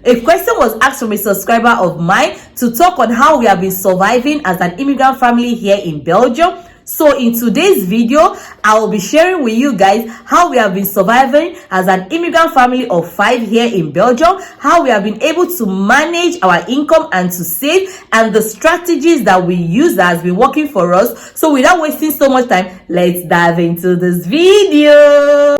A question was asked from a subscriber of mine to talk on how we have been surviving as an immigrant family here in Belgium. So in today's video, I will be sharing with you guys how we have been surviving as an immigrant family of 5 here in Belgium, how we have been able to manage our income and to save, and the strategies that we use that has been working for us. So without wasting so much time, let's dive into this video.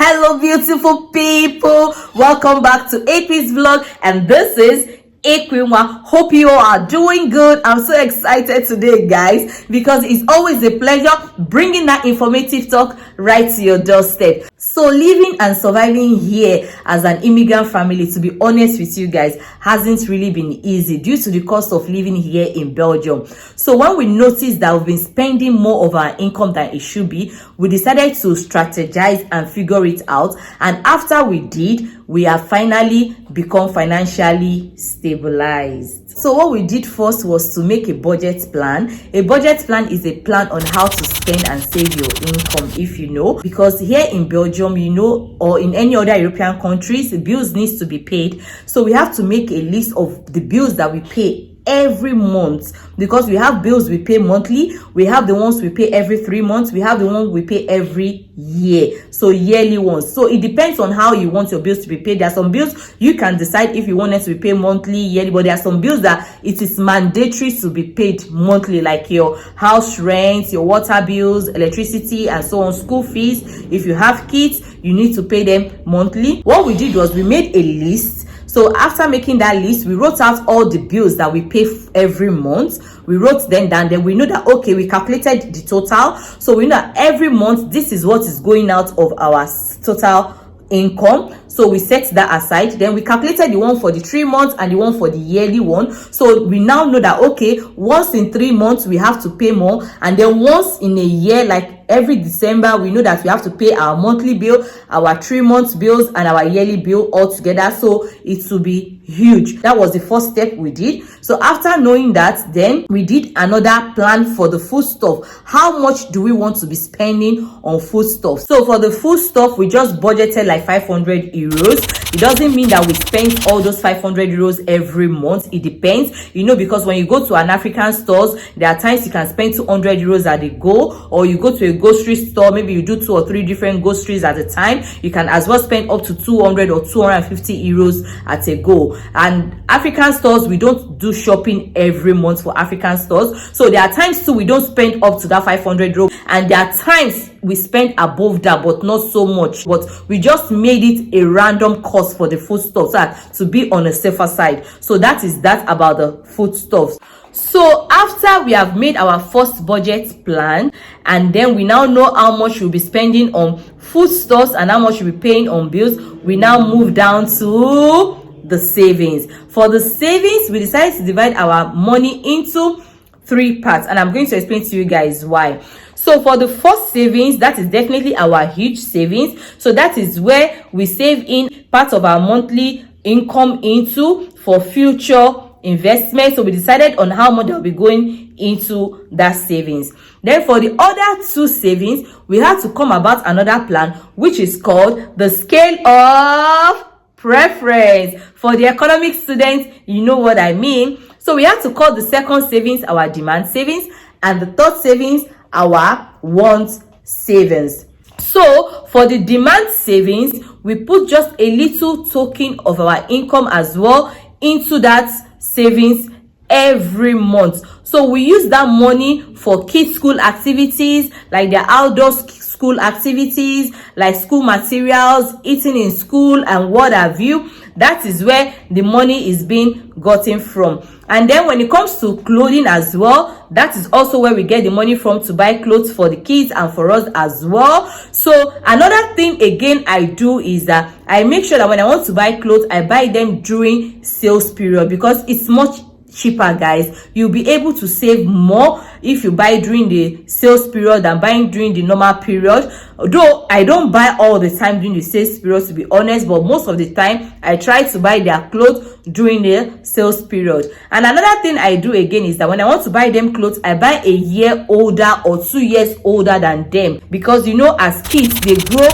Hello beautiful people, welcome back to AP's vlog, and this is Ekwilicious. Hope you all are doing good. I'm so excited today, guys, because it's always a pleasure bringing that informative talk right to your doorstep. So living and surviving here as an immigrant family, to be honest with you guys, hasn't really been easy due to the cost of living here in Belgium. So when we noticed that we've been spending more of our income than it should be, we decided to strategize and figure it out. And after we did, we have finally become financially stabilized. So what we did first was to make a budget plan. A budget plan is a plan on how to spend and save your income, if you know, because here in Belgium, you know, or in any other European countries, the bills needs to be paid. So we have to make a list of the bills that we pay every month, because we have bills we pay monthly, we have the ones we pay every 3 months, we have the ones we pay every year, so yearly ones. So it depends on how you want your bills to be paid. There are some bills you can decide if you want it to be paid monthly, yearly, but there are some bills that it is mandatory to be paid monthly, like your house rent, your water bills, electricity, and so on, school fees. If you have kids, you need to pay them monthly. What we did was we made a list. So after making that list, we wrote out all the bills that we pay every month. We wrote them down. Then we know that, okay, we calculated the total. So we know that every month, this is what is going out of our total income. So we set that aside. Then we calculated the one for the 3 months and the one for the yearly one. So we now know that, okay, once in 3 months, we have to pay more. And then once in a year, like every December, we know that we have to pay our monthly bill, our 3 months bills, and our yearly bill all together. So it will be huge. That was the first step we did. So after knowing that, then we did another plan for the food stuff. How much do we want to be spending on food stuff? So for the food stuff, we just budgeted like 500 euros. It doesn't mean that we spend all those 500 euros every month. It depends, you know, because when you go to an African stores, there are times you can spend 200 euros at a go, or you go to a grocery store, maybe you do 2 or 3 different groceries at a time. You can as well spend up to 200 or 250 euros at a go. And African stores, we don't do shopping every month for African stores. So there are times too we don't spend up to that 500 euros, and there are times we spend above that, but not so much. But we just made it a random cost for the foodstuffs to be on a safer side. So that is that about the foodstuffs. So after we have made our first budget plan, and then we now know how much we'll be spending on foodstuffs and how much we'll be paying on bills, we now move down to the savings. For the savings, we decided to divide our money into 3 parts, and I'm going to explain to you guys why. So for the first savings, that is definitely our huge savings. So that is where we save in part of our monthly income into for future investment. So we decided on how much that will be going into that savings. Then for the other 2 savings, we had to come about another plan, which is called the scale of preference. For the economic students, you know what I mean. So we had to call the second savings our demand savings, and the third savings our want savings. So for the demand savings, we put just a little token of our income as well into that savings every month. So we use that money for kids' school activities, like their outdoor school activities, like school materials, eating in school, and what have you. That is where the money is being gotten from. And then when it comes to clothing as well, that is also where we get the money from to buy clothes for the kids and for us as well. So another thing again I do is that I make sure that when I want to buy clothes, I buy them during sales period, because it's much cheaper, guys. You'll be able to save more if you buy during the sales period than buying during the normal period. Though I don't buy all the time during the sales period, to be honest, but most of the time I try to buy their clothes during the sales period. And another thing I do again is that when I want to buy them clothes, I buy a year older or 2 years older than them, because you know, as kids they grow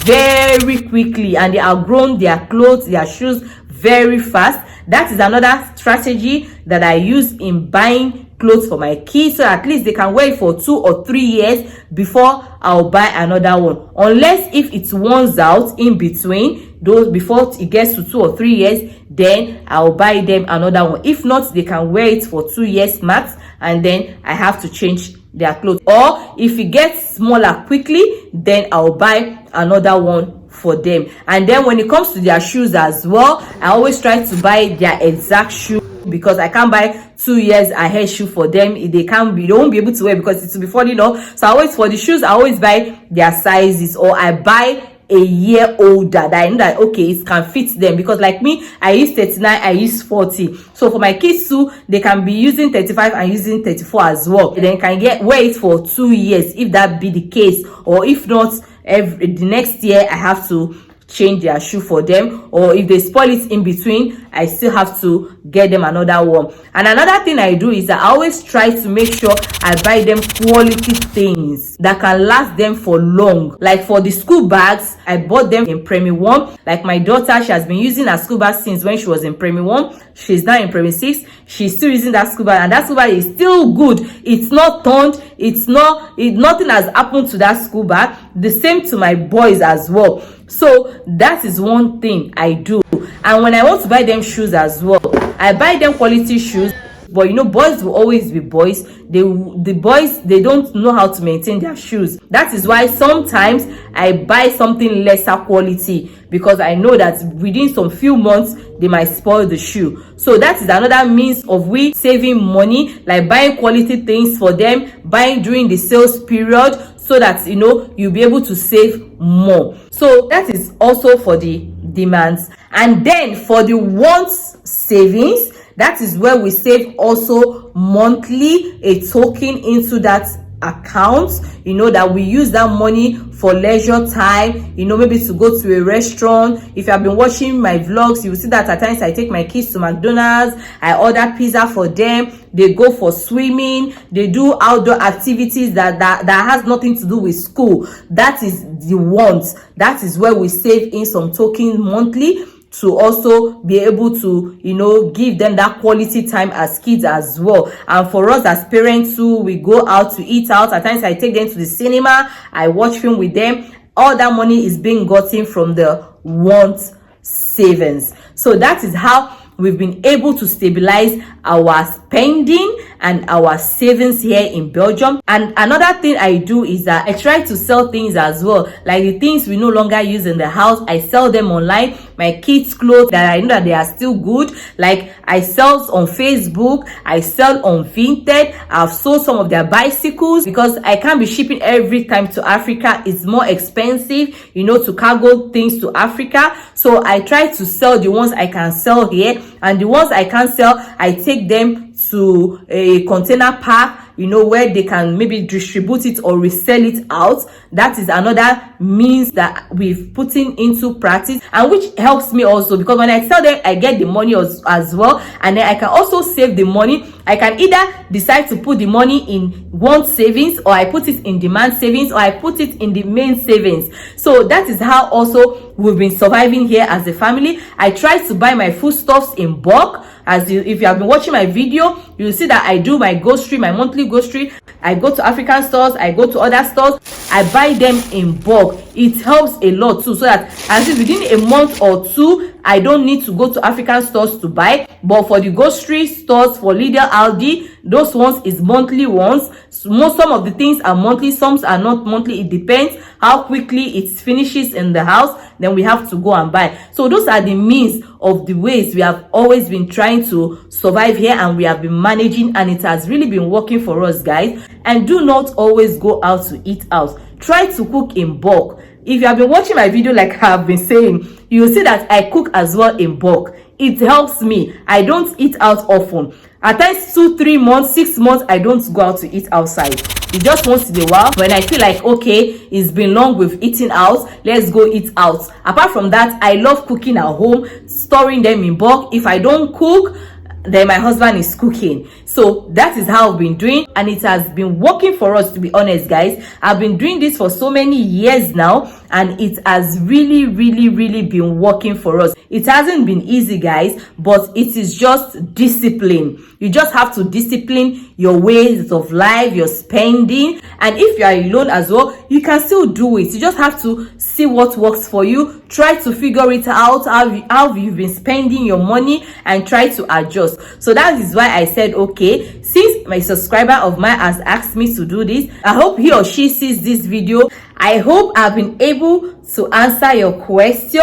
very quickly and they outgrow their clothes, their shoes very fast. That is another strategy that I use in buying clothes for my kids, so at least they can wear it for 2 or 3 years before I'll buy another one. Unless if it runs out in between those, before it gets to 2 or 3 years, then I'll buy them another one. If not, they can wear it for 2 years max, and then I have to change their clothes. Or if it gets smaller quickly, then I'll buy another one for them. And then when it comes to their shoes as well, I always try to buy their exact shoe, because I can't buy 2 years ahead shoe for them. They won't be able to wear, because it will be falling off. So I always, for the shoes, I always buy their sizes, or I buy a year older that I know that okay, it can fit them. Because like me, I use 39, I use 40. So for my kids too, they can be using 35 and using 34 as well. Then can wear it for 2 years if that be the case. Or if not, the next year I have to change their shoe for them. Or if they spoil it in between, I still have to get them another one. And another thing I do is that I always try to make sure I buy them quality things that can last them for long. Like for the school bags, I bought them in Primary 1. Like my daughter, she has been using her school bag since when she was in Primary 1. She's now in Primary 6. She's still using that school bag, and that school bag is still good. It's not torn. Nothing has happened to that school bag. The same to my boys as well. So that is one thing I do. And when I want to buy them shoes as well, I buy them quality shoes. But you know, boys will always be boys. The boys, they don't know how to maintain their shoes. That is why sometimes I buy something lesser quality, because I know that within some few months they might spoil the shoe. So that is another means of we saving money, like buying quality things for them, buying during the sales period, so that you know you'll be able to save more. So that is also for the demands. And then for the wants savings, that is where we save also monthly a token into that account, you know, that we use that money for leisure time, you know, maybe to go to a restaurant. If you have been watching my vlogs, you will see that at times I take my kids to McDonald's, I order pizza for them, they go for swimming, they do outdoor activities that has nothing to do with school. That is the wants. That is where we save in some token monthly, to also be able to, you know, give them that quality time as kids as well. And for us as parents too, we go out to eat out. At times I take them to the cinema, I watch film with them. All that money is being gotten from the want savings. So that is how we've been able to stabilize our spending and our savings here in Belgium. And another thing I do is that I try to sell things as well, like the things we no longer use in the house. I sell them online. My kids' clothes that I know that they are still good, like I sell on Facebook, I sell on Vinted. I've sold some of their bicycles, because I can't be shipping every time to Africa. It's more expensive, you know, to cargo things to Africa. So I try to sell the ones I can sell here, and the ones I can't sell, I take them to a container park, you know, where they can maybe distribute it or resell it out. That is another means that we've put into practice, and which helps me also, because when I sell them, I get the money as well, and then I can also save the money. I can either decide to put the money in want savings, or I put it in demand savings, or I put it in the main savings. So that is how also we've been surviving here as a family. I try to buy my foodstuffs in bulk. If you have been watching my video, you'll see that I do my grocery, my monthly grocery. I go to African stores, I go to other stores, I buy them in bulk. It helps a lot too, so that as if within a month or two, I don't need to go to African stores to buy. But for the grocery stores, for Lidl, Aldi, those ones is monthly ones. Some of the things are monthly, some are not monthly. It depends how quickly it finishes in the house, then we have to go and buy. So those are the means of the ways we have always been trying to survive here, and we have been managing, and it has really been working for us, guys. And do not always go out to eat out. Try to cook in bulk. If you have been watching my video, like I have been saying, you will see that I cook as well in bulk. it helps me. I don't eat out often. At times 2-3 months, 6 months, I don't go out to eat outside. It's just once in a while when I feel like, okay, it's been long with eating out, let's go eat out. Apart from that, I love cooking at home, storing them in bulk. If I don't cook, then my husband is cooking. So that is how I've been doing, and it has been working for us, to be honest, guys. I've been doing this for so many years now, and it has really been working for us. It hasn't been easy, guys, but it is just discipline. You just have to discipline your ways of life, your spending. And if you are alone as well, you can still do it. You just have to see what works for you, try to figure it out, how you've been spending your money, and try to adjust. So that is why I said, okay, since my subscriber of mine has asked me to do this, I hope he or she sees this video. I hope I've been able to answer your question,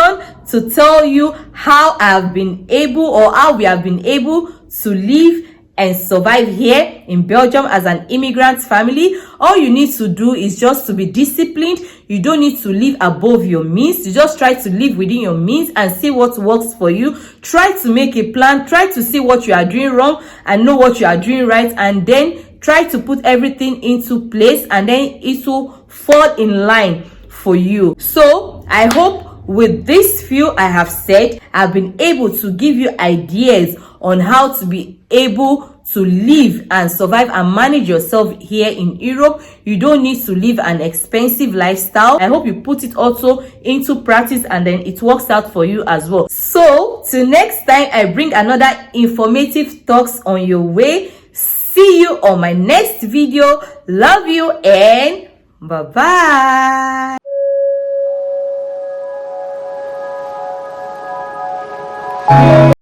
to tell you how I've been able, or how we have been able to live and survive here in Belgium as an immigrant family. All you need to do is just to be disciplined. You don't need to live above your means. You just try to live within your means and see what works for you. Try to make a plan. Try to see what you are doing wrong and know what you are doing right, and then try to put everything into place, and then it will fall in line for you. So I hope with this few I have said, I've been able to give you ideas on how to be able to live and survive and manage yourself here in Europe. You don't need to live an expensive lifestyle. I hope you put it also into practice, and then it works out for you as well. So till next time I bring another informative talks on your way. See you on my next video. Love you and bye bye.